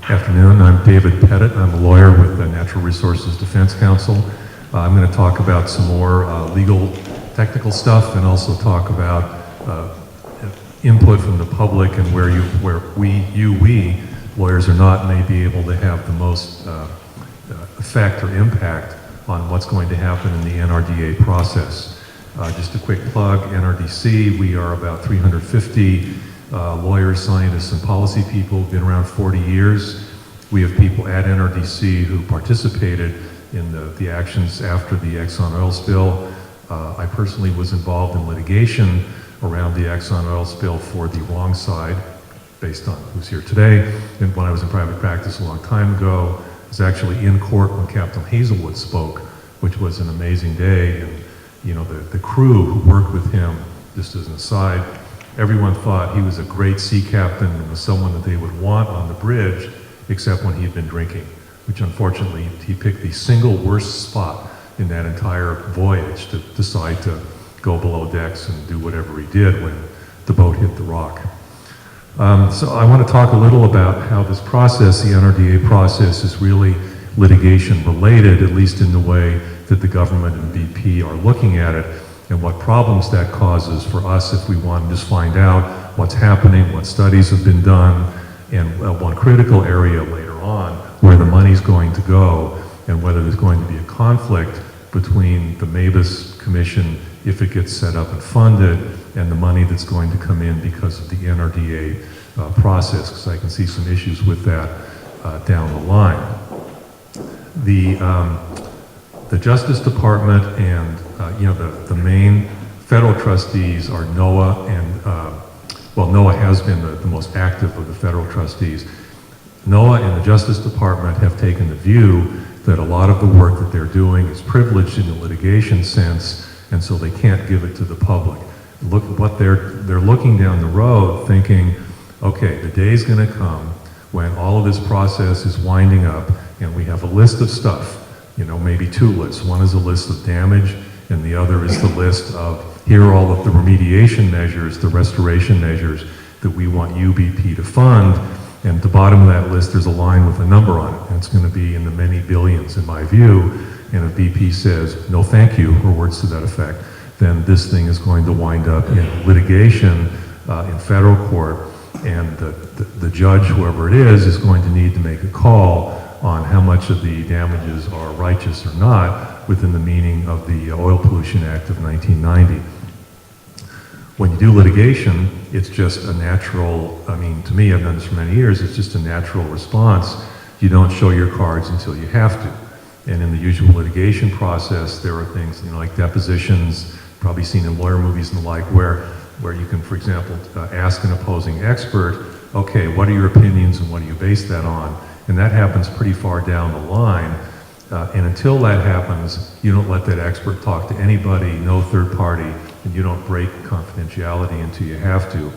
Afternoon, I'm David Pettit. I'm a lawyer with the Natural Resources Defense Council. I'm going to talk about some more legal technical stuff and also talk about input from the public and where we lawyers are not, may be able to have the most effect or impact on what's going to happen in the NRDA process. Just a quick plug, NRDC, we are about 350 lawyers, scientists, and policy people who've been around 40 years. We have people at NRDC who participated in the actions after the Exxon oil spill. I personally was involved in litigation around the Exxon oil spill for the wrong side, based on who's here today. And when I was in private practice a long time ago, I was actually in court when Captain Hazelwood spoke, which was an amazing day. And you know, the crew who worked with him, just as an aside, everyone thought he was a great sea captain and was someone that they would want on the bridge, except when he had been drinking, which unfortunately he picked the single worst spot in that entire voyage to decide to go below decks and do whatever he did when the boat hit the rock. So I want to talk a little about how this process, the NRDA process, is really litigation related, at least in the way that the government and BP are looking at it, and what problems that causes for us if we want to just find out what's happening, what studies have been done, and one critical area later on where the money's going to go and whether there's going to be a conflict between the MABUS Commission, if it gets set up and funded, and the money that's going to come in because of the NRDA process, because I can see some issues with that down the line. The Justice Department and the main federal trustees are NOAA, and NOAA has been the most active of the federal trustees. NOAA and the Justice Department have taken the view that a lot of the work that they're doing is privileged in the litigation sense, and so they can't give it to the public. Look at what they're looking down the road thinking, okay, the day's gonna come when all of this process is winding up and we have a list of stuff, you know, maybe two lists. One is a list of damage and the other is the list of, here are all of the remediation measures, the restoration measures that we want UBP to fund. And at the bottom of that list, there's a line with a number on it, and it's going to be in the many billions, in my view. And if BP says, no thank you, or words to that effect, then this thing is going to wind up in litigation in federal court, and the judge, whoever it is going to need to make a call on how much of the damages are righteous or not within the meaning of the Oil Pollution Act of 1990. When you do litigation, it's just a natural, I mean, to me, I've done this for many years, it's just a natural response. You don't show your cards until you have to. And in the usual litigation process, there are things, you know, like depositions, probably seen in lawyer movies and the like, where you can, for example, ask an opposing expert, okay, what are your opinions and what do you base that on? And that happens pretty far down the line. And until that happens, you don't let that expert talk to anybody, no third party, and you don't break confidentiality until you have to.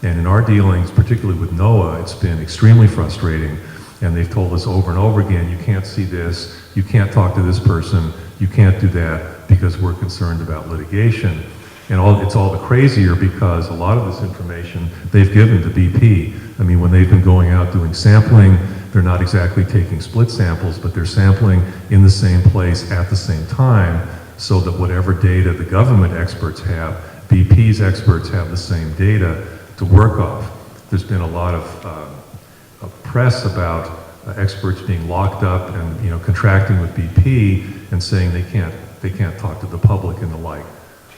And in our dealings, particularly with NOAA, it's been extremely frustrating. And they've told us over and over again, you can't see this, you can't talk to this person, you can't do that because we're concerned about litigation. And it's all the crazier because a lot of this information they've given to BP. I mean, when they've been going out doing sampling, they're not exactly taking split samples, but they're sampling in the same place at the same time so that whatever data the government experts have, BP's experts have the same data to work off. There's been a lot of press about experts being locked up and, you know, contracting with BP and saying they can't talk to the public and the like.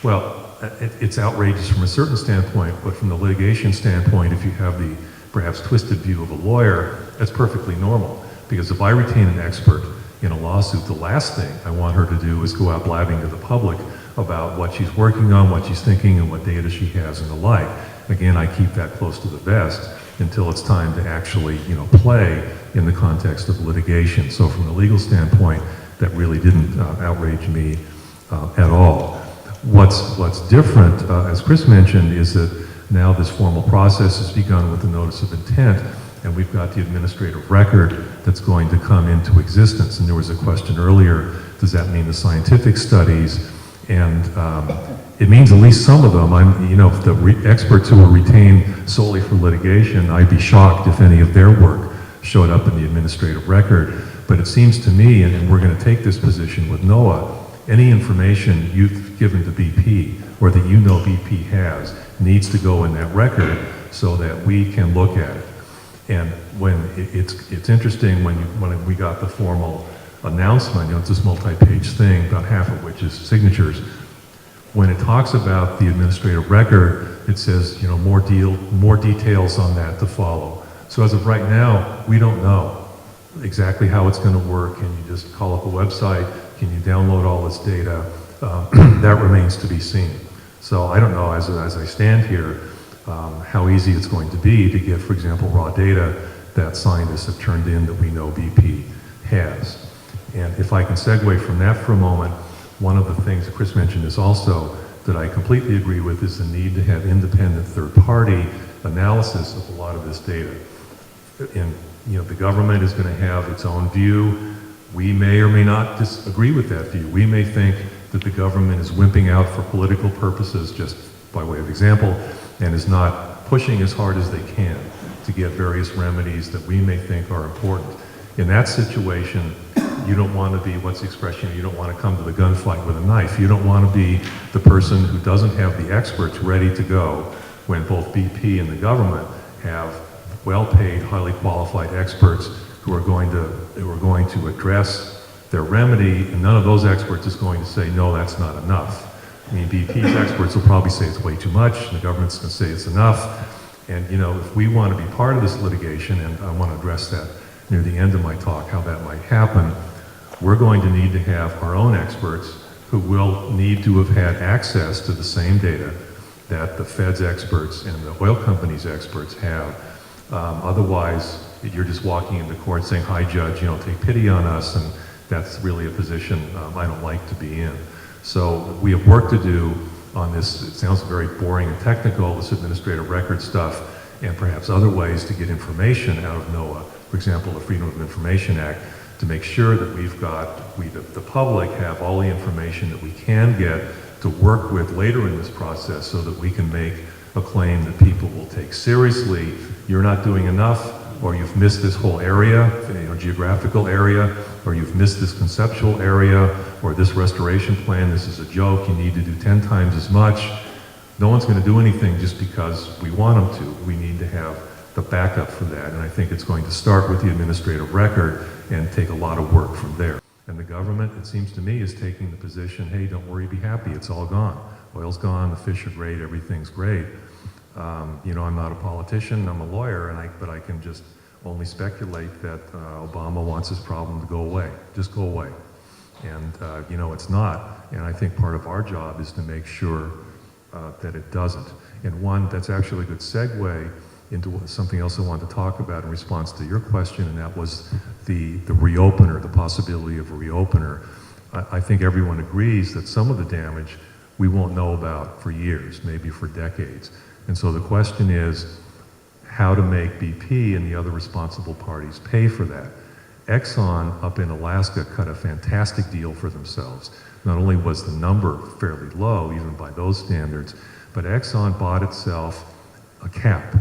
Well, it's outrageous from a certain standpoint, but from the litigation standpoint, if you have the perhaps twisted view of a lawyer, that's perfectly normal. Because if I retain an expert in a lawsuit, the last thing I want her to do is go out blabbing to the public about what she's working on, what she's thinking, and what data she has and the like. Again, I keep that close to the vest until it's time to actually, you know, play in the context of litigation. So from a legal standpoint, that really didn't outrage me at all. What's different, as Chris mentioned, is that now this formal process has begun with the notice of intent, and we've got the administrative record that's going to come into existence. And there was a question earlier, does that mean the scientific studies? And it means at least some of them. If the experts who are retained solely for litigation, I'd be shocked if any of their work showed up in the administrative record. But it seems to me, and we're going to take this position with NOAA, any information you've given to BP or that you know BP has needs to go in that record so that we can look at it. And when it's interesting when we got the formal announcement, it's this multi-page thing, about half of which is signatures. When it talks about the administrative record, it says, more details on that to follow. So as of right now, we don't know exactly how it's going to work. Can you just call up a website? Can you download all this data? That remains to be seen. So I don't know, as I stand here, how easy it's going to be to get, for example, raw data that scientists have turned in that we know BP has. And if I can segue from that for a moment, one of the things that Chris mentioned is also that I completely agree with is the need to have independent third-party analysis of a lot of this data. And the government is going to have its own view. We may or may not disagree with that view. We may think that the government is wimping out for political purposes, just by way of example, and is not pushing as hard as they can to get various remedies that we may think are important. In that situation, you don't want to be, what's the expression, you don't want to come to the gunfight with a knife. You don't want to be the person who doesn't have the experts ready to go when both BP and the government have well-paid, highly qualified experts who are going to address their remedy, and none of those experts is going to say, no, that's not enough. I mean, BP's experts will probably say it's way too much, and the government's going to say it's enough. And if we want to be part of this litigation, and I want to address that near the end of my talk, how that might happen, we're going to need to have our own experts who will need to have had access to the same data that the Fed's experts and the oil companies' experts have. Otherwise, you're just walking into court saying, hi, judge, take pity on us, and that's really a position I don't like to be in. So we have work to do on this. It sounds very boring and technical, this administrative record stuff, and perhaps other ways to get information out of NOAA. For example, the Freedom of Information Act, to make sure that the public have all the information that we can get to work with later in this process so that we can make a claim that people will take seriously. You're not doing enough, or you've missed this whole area, geographical area, or you've missed this conceptual area, or this restoration plan, this is a joke, you need to do 10 times as much. No one's going to do anything just because we want them to. We need to have the backup for that, and I think it's going to start with the administrative record and take a lot of work from there. And the government, it seems to me, is taking the position, hey, don't worry, be happy, it's all gone. Oil's gone, the fish are great, everything's great. I'm not a politician, I'm a lawyer, but I can just only speculate that Obama wants his problem to go away, just go away. And it's not, and I think part of our job is to make sure that it doesn't. And one, that's actually a good segue into something else I wanted to talk about in response to your question, and that was the reopener, the possibility of a reopener. I think everyone agrees that some of the damage we won't know about for years, maybe for decades. And so the question is how to make BP and the other responsible parties pay for that. Exxon up in Alaska cut a fantastic deal for themselves. Not only was the number fairly low, even by those standards, but Exxon bought itself a cap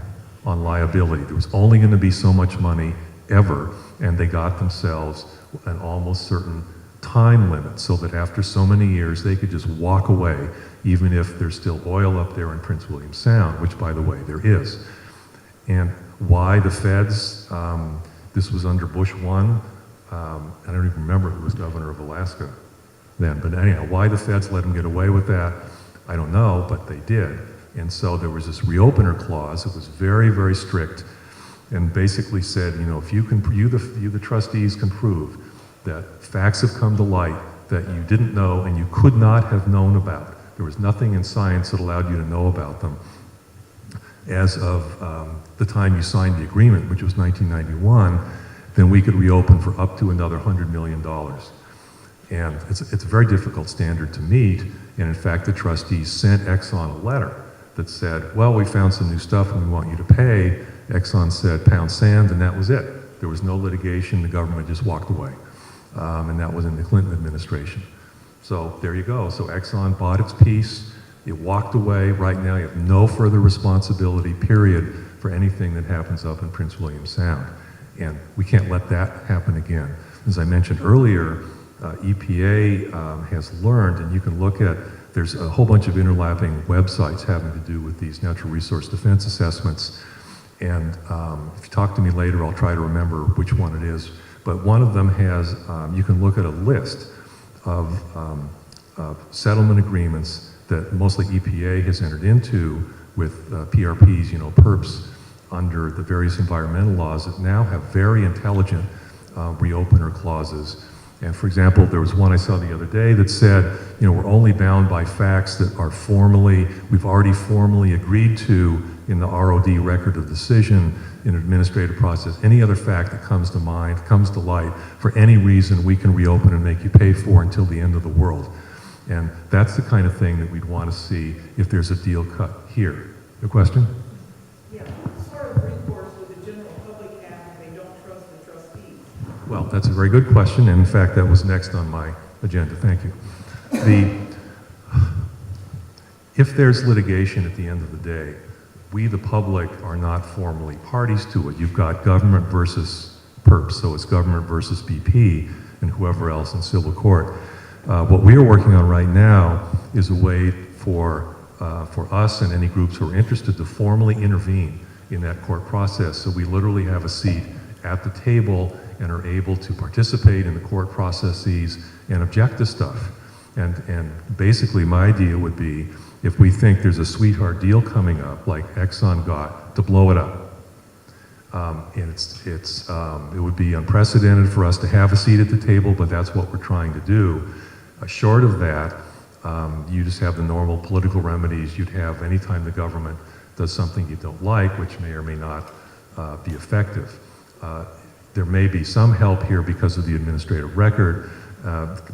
on liability. There was only going to be so much money ever, and they got themselves an almost certain time limit so that after so many years they could just walk away, even if there's still oil up there in Prince William Sound, which, by the way, there is. And why the feds, this was under Bush 1, I don't even remember who was governor of Alaska then, but anyhow, why the feds let them get away with that, I don't know, but they did. And so there was this reopener clause that was very, very strict and basically said, if you the trustees can prove that facts have come to light that you didn't know and you could not have known about, there was nothing in science that allowed you to know about them as of the time you signed the agreement, which was 1991, then we could reopen for up to another $100 million. And it's a very difficult standard to meet, and in fact the trustees sent Exxon a letter that said, well, we found some new stuff and we want you to pay. Exxon said, pound sand, and that was it. There was no litigation, the government just walked away. And that was in the Clinton administration. So there you go. So Exxon bought its piece, it walked away. Right now you have no further responsibility, period, for anything that happens up in Prince William Sound. And we can't let that happen again. As I mentioned earlier, EPA has learned, and you can look at, there's a whole bunch of interlapping websites having to do with these natural resource defense assessments. And if you talk to me later, I'll try to remember which one it is. But one of them has, you can look at a list of settlement agreements that mostly EPA has entered into with PRPs, PERPs, under the various environmental laws that now have very intelligent reopener clauses. And for example, there was one I saw the other day that said, we're only bound by facts that are we've already formally agreed to in the ROD record of decision in an administrative process. Any other fact that comes to mind, comes to light, for any reason we can reopen and make you pay for until the end of the world. And that's the kind of thing that we'd want to see if there's a deal cut here. Your question? Yeah, what sort of recourse would the general public have if they don't trust the trustees? Well, that's a very good question, and in fact, that was next on my agenda. Thank you. If there's litigation at the end of the day, we, the public, are not formally parties to it. You've got government versus PERPs, so it's government versus BP and whoever else in civil court. What we are working on right now is a way for us and any groups who are interested to formally intervene in that court process. So we literally have a seat at the table and are able to participate in the court processes and object to stuff. And basically my idea would be, if we think there's a sweetheart deal coming up, like Exxon got, to blow it up. And it would be unprecedented for us to have a seat at the table, but that's what we're trying to do. Short of that, you just have the normal political remedies you'd have anytime the government does something you don't like, which may or may not be effective. There may be some help here because of the administrative record,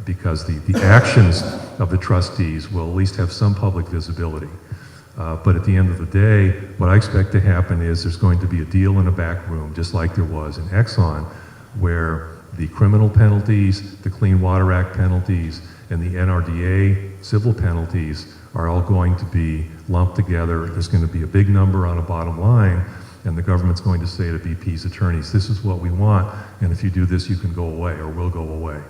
because the actions of the trustees will at least have some public visibility. But at the end of the day, what I expect to happen is there's going to be a deal in a back room, just like there was in Exxon, where the criminal penalties, the Clean Water Act penalties, and the NRDA civil penalties are all going to be lumped together. There's going to be a big number on a bottom line, and the government's going to say to BP's attorneys, this is what we want, and if you do this, you can go away, or we'll go away.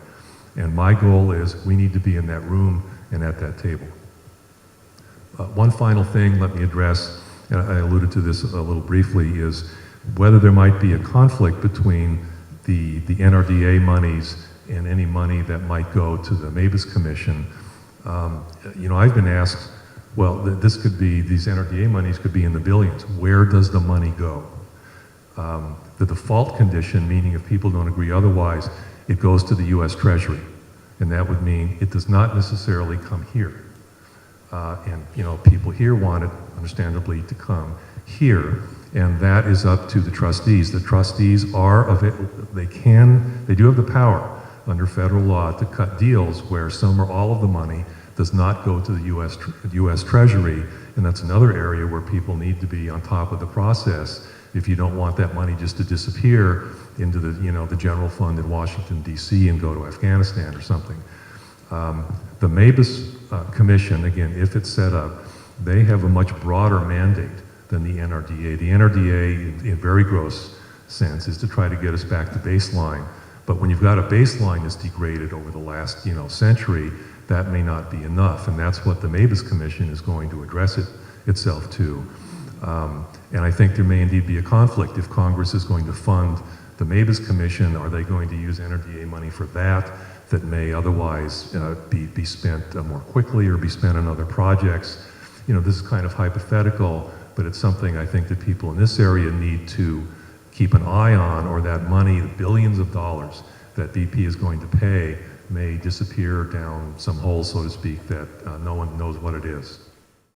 And my goal is we need to be in that room and at that table. One final thing let me address, and I alluded to this a little briefly, is whether there might be a conflict between the NRDA monies and any money that might go to the Mavis Commission. I've been asked, well, these NRDA monies could be in the billions. Where does the money go? The default condition, meaning if people don't agree otherwise, it goes to the US Treasury. And that would mean it does not necessarily come here. People here want it, understandably, to come here. And that is up to the trustees. The trustees they do have the power under federal law to cut deals where some or all of the money does not go to the US Treasury. And that's another area where people need to be on top of the process if you don't want that money just to disappear into the general fund in Washington, D.C. and go to Afghanistan or something. The Mavis Commission, again, if it's set up, they have a much broader mandate than the NRDA. The NRDA, in very gross sense, is to try to get us back to baseline. But when you've got a baseline that's degraded over the last century, that may not be enough. And that's what the Mavis Commission is going to address itself to. And I think there may indeed be a conflict. If Congress is going to fund the Mavis Commission, are they going to use NRDA money for that may otherwise be spent more quickly or be spent on other projects? This is kind of hypothetical, but it's something I think that people in this area need to keep an eye on, or that money, the billions of dollars that BP is going to pay, may disappear down some hole, so to speak, that no one knows what it is.